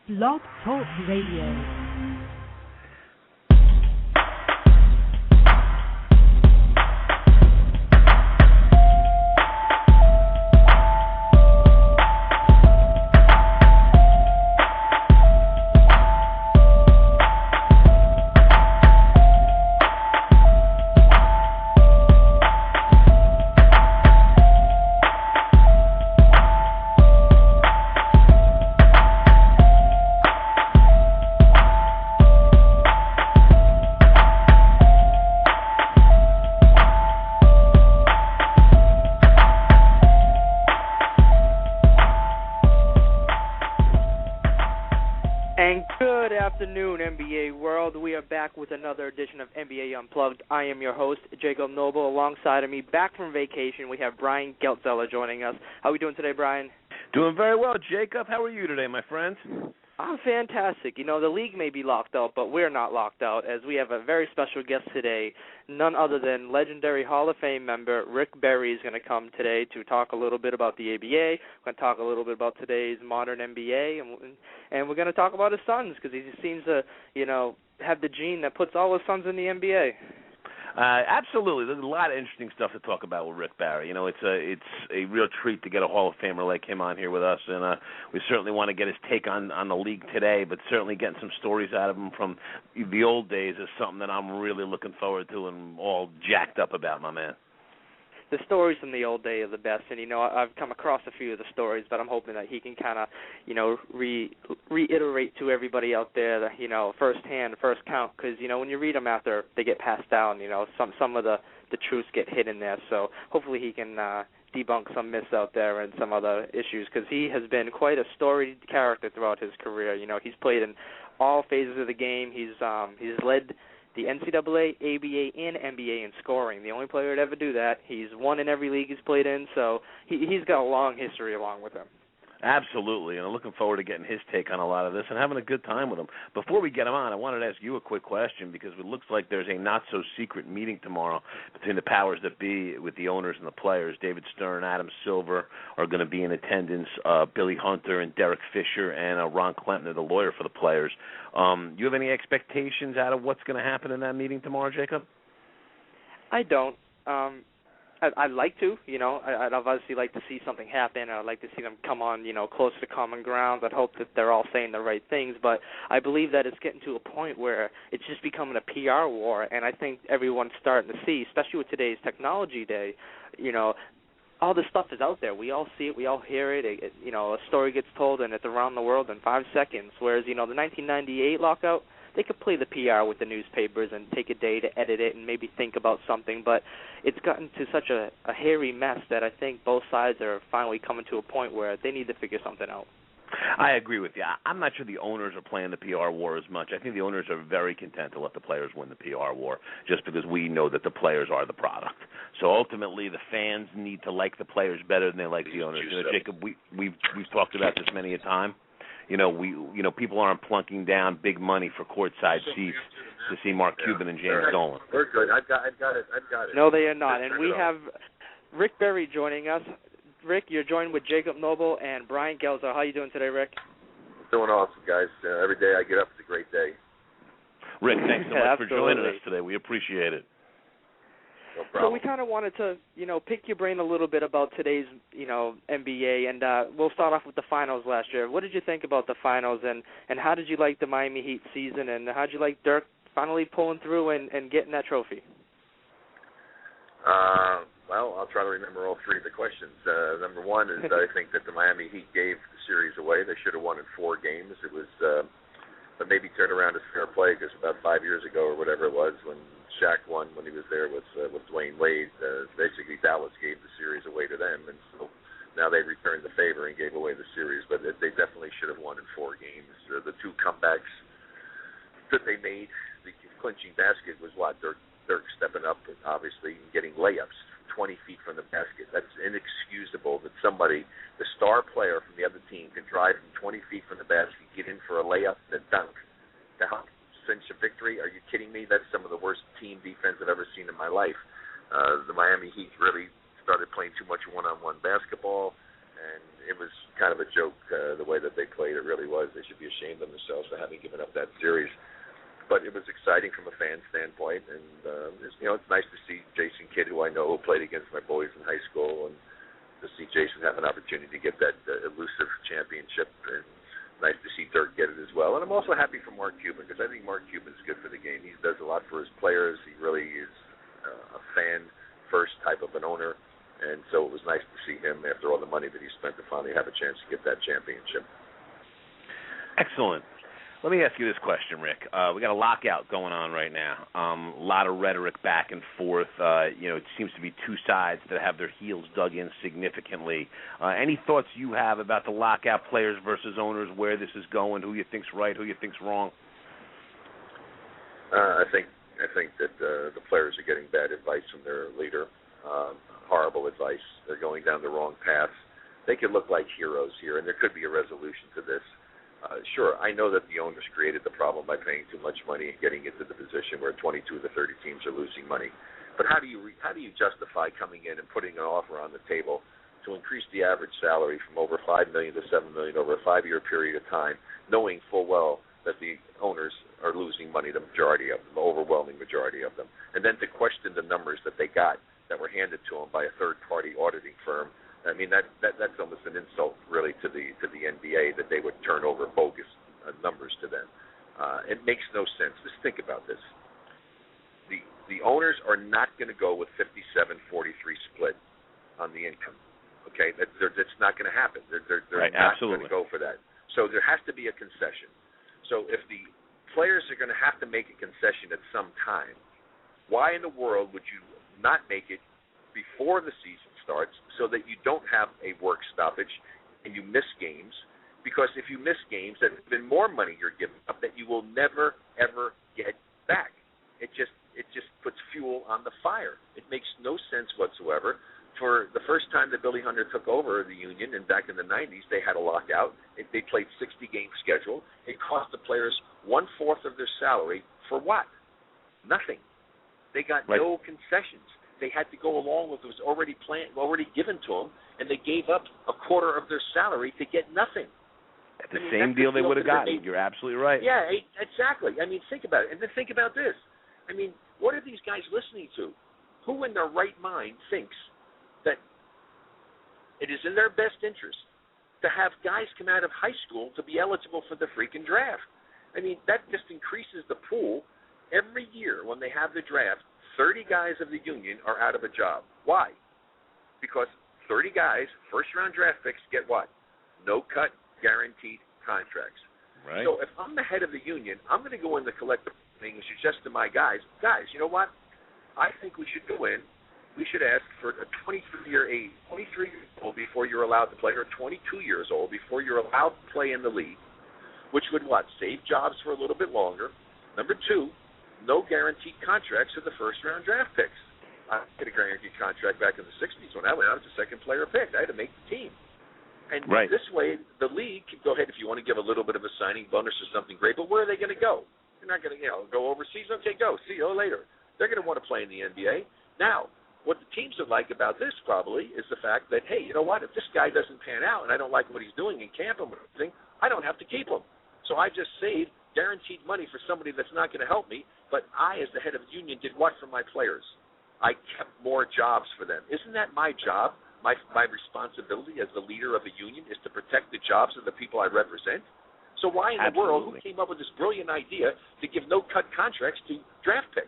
Blog Talk Radio. With another edition of NBA Unplugged. I am your host, Jacob Noble. Alongside of me, back from vacation, we have Brian Geltzeller joining us. How are we doing today, Brian? Doing very well, Jacob. How are you today, my friend? I'm fantastic. You know, the league may be locked out, but we're not locked out, as we have a very special guest today, none other than legendary Hall of Fame member Rick Barry is going to come today to talk a little bit about the ABA. We're going to talk a little bit about today's modern NBA, and we're going to talk about his sons, because he seems to, have the gene that puts all his sons in the NBA. Absolutely. There's a lot of interesting stuff to talk about with Rick Barry. It's a real treat to get a Hall of Famer like him on here with us, and we certainly want to get his take on the league today, but certainly getting some stories out of him from the old days is something that I'm really looking forward to and all jacked up about, my man. The stories from the old day are the best, and, I've come across a few of the stories, but I'm hoping that he can kind of, reiterate to everybody out there that, firsthand, first count, because, when you read them after they get passed down, some of the truths get hidden there, so hopefully he can debunk some myths out there and some other issues, because he has been quite a storied character throughout his career. He's played in all phases of the game. He's led the NCAA, ABA, and NBA in scoring. The only player to ever do that. He's won in every league he's played in, so he's got a long history along with him. Absolutely, and I'm looking forward to getting his take on a lot of this and having a good time with him. Before we get him on, I wanted to ask you a quick question, because it looks like there's a not-so-secret meeting tomorrow between the powers that be with the owners and the players. David Stern, Adam Silver are going to be in attendance, Billy Hunter and Derek Fisher, and Ron Klempner, the lawyer for the players. You have any expectations out of what's going to happen in that meeting tomorrow, Jacob? I don't. I'd like to, I'd obviously like to see something happen. I'd like to see them come on, close to common ground. I'd hope that they're all saying the right things, but I believe that it's getting to a point where it's just becoming a PR war, and I think everyone's starting to see, especially with today's technology day, all this stuff is out there. We all see it. We all hear it. A story gets told, and it's around the world in 5 seconds, whereas, the 1998 lockout, they could play the PR with the newspapers and take a day to edit it and maybe think about something, but it's gotten to such a hairy mess that I think both sides are finally coming to a point where they need to figure something out. I agree with you. I'm not sure the owners are playing the PR war as much. I think the owners are very content to let the players win the PR war, just because we know that the players are the product. So ultimately, the fans need to like the players better than they like the owners. Jacob, we've talked about this many a time. People aren't plunking down big money for courtside seats to see Mark Cuban and James Dolan. We're good. I've got it. No, they are not. And we have Rick Barry joining us. Rick, you're joined with Jacob Noble and Brian Geltzeller. How are you doing today, Rick? Doing awesome, guys. Every day I get up, it's a great day. Rick, thanks so much for joining us today. We appreciate it. No problem. So we kind of wanted to, pick your brain a little bit about today's, NBA, and we'll start off with the finals last year. What did you think about the finals, and how did you like the Miami Heat season, and how did you like Dirk finally pulling through and getting that trophy? Well, I'll try to remember all three of the questions. Number one is I think that the Miami Heat gave the series away. They should have won in 4 games. It was, but maybe turned around as fair play, because about 5 years ago or whatever it was, when Shaq won, when he was there with Dwayne Wade, basically Dallas gave the series away to them, and so now they returned the favor and gave away the series. But they definitely should have won in 4 games. The 2 comebacks that they made, the clinching basket was Dirk stepping up, obviously, and getting layups 20 feet from the basket. That's inexcusable that somebody, the star player from the other team, can drive from 20 feet from the basket, get in for a layup, and dunk to help cinch a victory. Are you kidding me? That's some of the worst team defense I've ever seen in my life. The Miami Heat really started playing too much one-on-one basketball, and it was kind of a joke the way that they played. It really was. They should be ashamed of themselves for having given up that series. But it was exciting from a fan standpoint, and it's nice to see Jason Kidd, who I know played against my boys in high school, and to see Jason have an opportunity to get that elusive championship, and nice to see Dirk get it as well. And I'm also happy for Mark Cuban, because I think Mark Cuban's good for the game. He does a lot for his players. He really is a fan-first type of an owner, and so it was nice to see him, after all the money that he spent, to finally have a chance to get that championship. Excellent. Let me ask you this question, Rick. We got a lockout going on right now. A lot of rhetoric back and forth. It seems to be two sides that have their heels dug in significantly. Any thoughts you have about the lockout, players versus owners, where this is going, who you think's right, who you think's wrong? I think that the players are getting bad advice from their leader. Horrible advice. They're going down the wrong path. They could look like heroes here, and there could be a resolution to this. Sure, I know that the owners created the problem by paying too much money and getting into the position where 22 of the 30 teams are losing money. But how do you justify coming in and putting an offer on the table to increase the average salary from over $5 million to $7 million over a 5-year period of time, knowing full well that the owners are losing money, the majority of them, the overwhelming majority of them, and then to question the numbers that they got that were handed to them by a third-party auditing firm? I mean, that's almost an insult, really, to the NBA, that they would turn over bogus numbers to them. It makes no sense. Just think about this. The owners are not going to go with 57-43 split on the income. Okay, that's not going to happen. They're right, not absolutely going to go for that. So there has to be a concession. So if the players are going to have to make a concession at some time, why in the world would you not make it before the season starts, so that you don't have a work stoppage and you miss games? Because if you miss games, then even more money you're giving up that you will never, ever get back. It just puts fuel on the fire. It makes no sense whatsoever. For the first time that Billy Hunter took over the union, and back in the 90s, they had a lockout. They played 60-game schedule. It cost the players 1/4 of their salary for what? Nothing. They got no concessions. They had to go along with what was already given to them, and they gave up 1/4 of their salary to get nothing. At the same deal they would have gotten. You're absolutely right. Yeah, exactly. I mean, think about it. And then think about this. I mean, what are these guys listening to? Who in their right mind thinks that it is in their best interest to have guys come out of high school to be eligible for the freaking draft? I mean, that just increases the pool. Every year when they have the draft, 30 guys of the union are out of a job. Why? Because 30 guys, first-round draft picks, get what? No-cut, guaranteed contracts. Right. So if I'm the head of the union, I'm going to go in the collective bargaining and suggest to my guys, you know what? I think we should go in. We should ask for a 23-year age, 23 years old before you're allowed to play, or 22 years old before you're allowed to play in the league, which would what? Save jobs for a little bit longer. Number two, no guaranteed contracts for the first-round draft picks. I had a guaranteed contract back in the 60s when I went out as a second-player pick. I had to make the team. And this way, the league can go ahead, if you want to give a little bit of a signing bonus or something great, but where are they going to go? They're not going to go overseas. Okay, go. See you later. They're going to want to play in the NBA. Now, what the teams would like about this probably is the fact that, hey, you know what, if this guy doesn't pan out and I don't like what he's doing in camp and everything, I don't have to keep him. So I just saved guaranteed money for somebody that's not going to help me, but I, as the head of the union, did what for my players? I kept more jobs for them. Isn't that my job? My responsibility as the leader of a union is to protect the jobs of the people I represent? So why in the world, who came up with this brilliant idea to give no-cut contracts to draft picks?